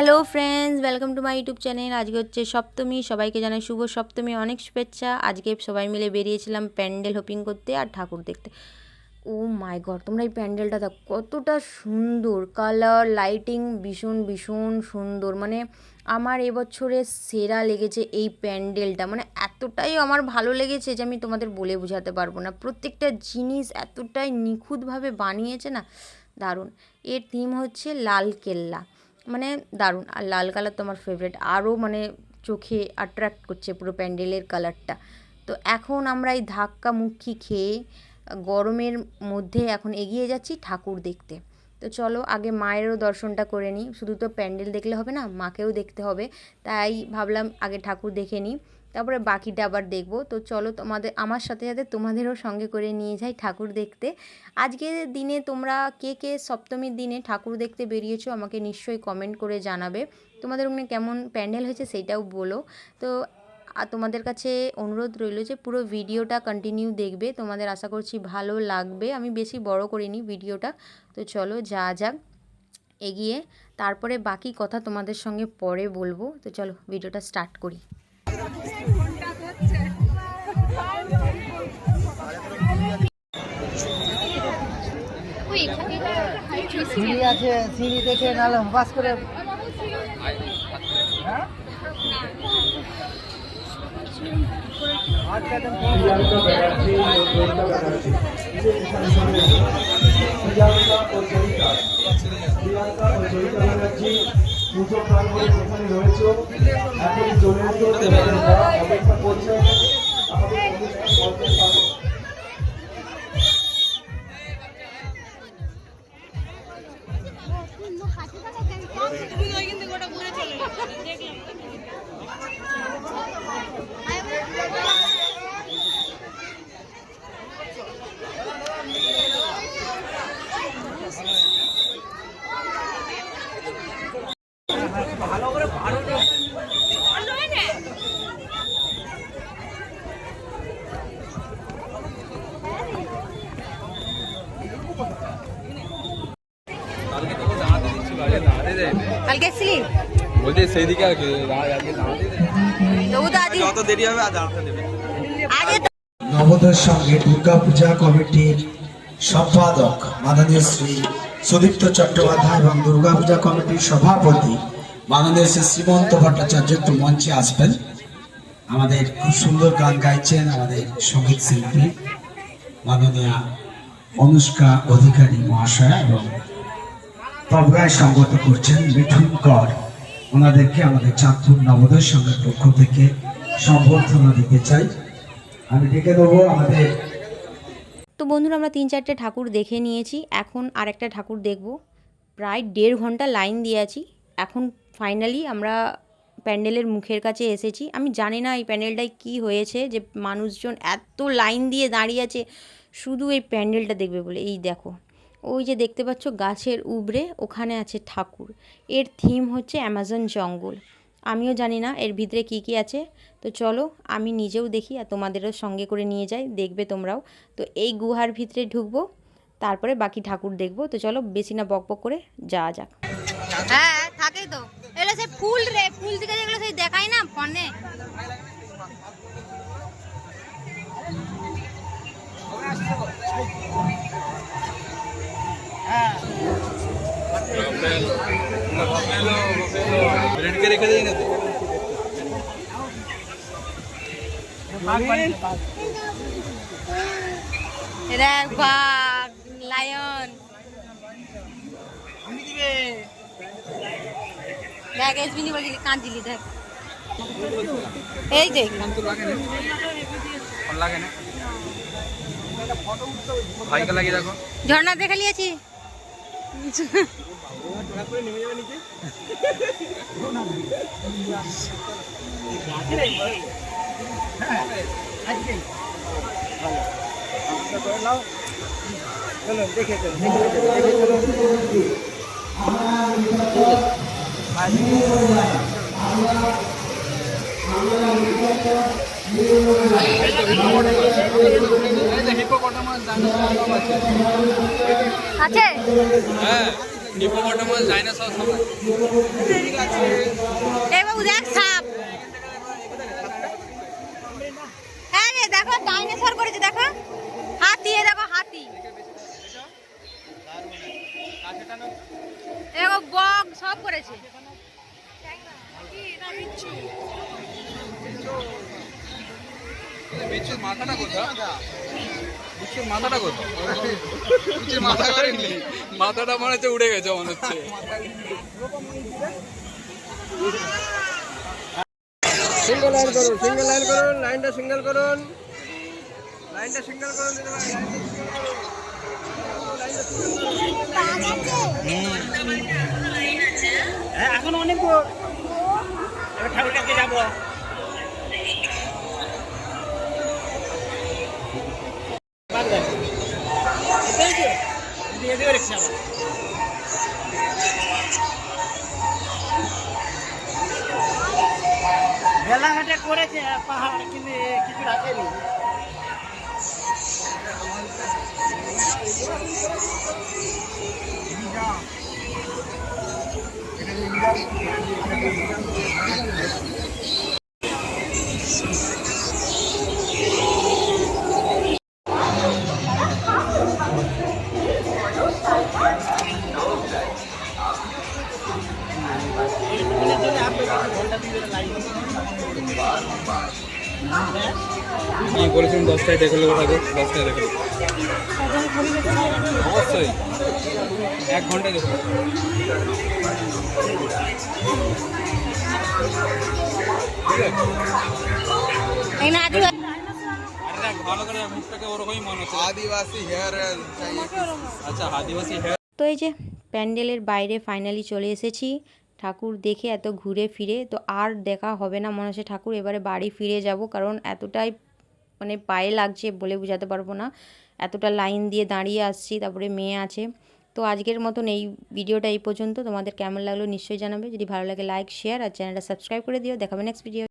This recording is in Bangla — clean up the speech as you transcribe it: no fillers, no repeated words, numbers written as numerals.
Hello friends, welcome to my YouTube channel. আজকে হচ্ছে সপ্তমী, সবাইকে জানাই শুভ সপ্তমী, অনেক শুভেচ্ছা। আজকে সবাই মিলে বেরিয়েছিলাম প্যান্ডেল হোপিং করতে আর ঠাকুর দেখতে। ও মাই গড, তোমরা এই প্যান্ডেলটা দেখো কতটা সুন্দর, কালার লাইটিং ভীষণ ভীষণ সুন্দর। মানে আমার এবছরে সেরা লেগেছে এই প্যান্ডেলটা, মানে এতটাই আমার ভালো লেগেছে যে আমি তোমাদের বলে বোঝাতে পারবো না। প্রত্যেকটা জিনিস এতটাই নিখুঁতভাবে বানিয়েছে না, দারুণ। এর থিম হচ্ছে লাল কেল্লা, মানে দারুণ। আর লাল কালার তো আমার ফেভারিট, আরও মানে চোখে অ্যাট্রাক্ট করছে পুরো প্যান্ডেলের কালারটা। তো এখন আমরা এই ধাক্কা মুক্কি খেয়ে গরমের মধ্যে এখন এগিয়ে যাচ্ছি ঠাকুর দেখতে। তো চলো আগে মায়েরও দর্শনটা করে নিই, শুধু তো প্যান্ডেল দেখলে হবে না, মাকেও দেখতে হবে। তাই ভাবলাম আগে ঠাকুর দেখে নিই, তারপরে বাকিটা আবার দেখব। তো চলো আমার সাথে সাথে তোমাদেরও সঙ্গে করে নিয়ে যাই ঠাকুর দেখতে। আজকের দিনে তোমরা কে কে সপ্তমীর দিনে ঠাকুর দেখতে বেরিয়েছো আমাকে নিশ্চয়ই কমেন্ট করে জানাবে। তোমাদের ওখানে কেমন প্যান্ডেল হয়েছে সেটাও বলো। তো তোমাদের কাছে অনুরোধ রইল যে পুরো ভিডিওটা কন্টিনিউ দেখবে, তোমাদের আশা করছি ভালো লাগবে। আমি বেশি বড় করিনি ভিডিওটা। তো চলো যা যাক এগিয়ে, তারপরে বাকি কথা তোমাদের সঙ্গে পরে বলবো। তো চলো ভিডিওটা স্টার্ট করি। সিঁড়ি আছে, সিঁড়ি দেখে নাহলে বাস করে। পুজো প্রাঙ্গণে যেখানে রয়েছে এখন চলে অপেক্ষা করছে আমাদের অনুষ্ঠান বলতে পারবো। কালকে এসেছিলি বলতে সেই দিকে আর কি যত দেরি হবে আর দাঁড়াতে দেবে। নবোদয়ের সঙ্গে দুর্গাপূজা কমিটির সম্পাদক মাননীয় শ্রী সুদীপ্ত চট্টোপাধ্যায় এবং দুর্গাপূজা কমিটির সভাপতি মাননীয় শ্রী শ্রীমন্ত ভট্টাচার্য একটু মঞ্চে আসবেন। আমাদের খুব সুন্দর গান গাইছেন আমাদের সঙ্গীত শিল্পী মাননীয়া অনুষ্কা অধিকারী মহাশয়া এবং তবগায় সঙ্গত করছেন মিঠুন কর। ওনাদেরকে আমাদের চাঁদপুর নবোদয় সংঘের পক্ষ থেকে সম্বর্ধনা দিতে চাই। আমি ডেকে দেবো আমাদের। তো বন্ধুরা, আমরা 3-4টে ঠাকুর দেখে নিয়েছি, এখন আর একটা ঠাকুর দেখব। প্রায় 1.5 ঘন্টা লাইন দিয়ে আছি, এখন ফাইনালি আমরা প্যান্ডেলের মুখের কাছে এসেছি। আমি জানি না এই প্যান্ডেলটায় কি হয়েছে যে মানুষজন এত লাইন দিয়ে দাঁড়িয়ে আছে শুধু এই প্যান্ডেলটা দেখবে বলে। এই দেখো, ওই যে দেখতে পাচ্ছ গাছের উবরে ওখানে আছে ঠাকুর। এর থিম হচ্ছে অ্যামাজন জঙ্গল। আমিও জানি না এর ভিতরে কি কি আছে। তো চলো আমি নিজেও দেখি আর তোমাদেরও সঙ্গে করে নিয়ে যাই, দেখবে তোমরাও। তো এই গুহার ভিতরে ঢুকবো, তারপরে বাকি ঠাকুর দেখবো। তো চলো বেশি না বকবক করে যাওয়া যাক। হ্যাঁ থাকে তো, এগুলো সেই ফুল রে, ফুল থেকে যেগুলো সেই দেখায় না ফোনে। রেখে দেয় দেখ বাঘ, লায়ন, দেখ এসবিনি বলছি কাঁদছিলি, দেখ এই দেখ লাগে না ভাইকে লাগিয়ে দেখো। ঝর্ণা দেখে নিয়েছি। দেখে আছে হ্যাঁ হিপোপটামাস ডাইনোসর সব আছে। এই বাবু দেখ সাপ, হ্যাঁ রে দেখো ডাইনোসর করেছে, দেখো হাতি, এ দেখো হাতি, দেখো বক সব করেছে। বিচ্ছুর মাথাটা কোথায়? বিচ্ছুর মাথাটা কোথায়? বিচ্ছুর মাথা করেনি, মাথাটা মনে হচ্ছে উড়ে গেছে মনে হচ্ছে। সিঙ্গেল লাইন করুন, সিঙ্গেল লাইন করুন, লাইনটা সিঙ্গেল করুন, লাইনটা সিঙ্গেল করুন দিতে পারেন, এখন অনেক ঠাকুর কাছে যাবো। বেলাঘাটে করেছে পাহাড়, কিন্তু কিছু রাখেনি। আমি বলেছিলাম 10টায় দেখে নেবো, ঠাকুর 10টায় দেখে নেবো অবশ্যই, 1 ঘন্টায় দেখে নেবো। ঠিক আছে, আরে দেখ ভালো করে মুখটাকে ওরকমই মনে হচ্ছে আদিবাসী হেয়ার। আচ্ছা আদিবাসী হেয়ার। তো এই যে প্যান্ডেলের বাইরে ফাইনালি চলে এসেছি। ঠাকুর দেখে এত ঘুরে ফিরে তো আর দেখা হবে না মনে হচ্ছে ঠাকুর, এবারে বাড়ি ফিরে যাব, কারণ এতটাই মানে পায়ে লাগছে বলে বোঝাতে পারবো না, এতটা লাইন দিয়ে দাঁড়িয়ে আসছি, তারপরে মেয়ে আছে। তো আজকের মতন এই ভিডিওটা এই পর্যন্ত। তোমাদের কেমন লাগলো নিশ্চয়ই জানাবে, যদি ভালো লাগে লাইক শেয়ার আর চ্যানেলটা সাবস্ক্রাইব করে দিও। দেখাবে নেক্সট ভিডিও।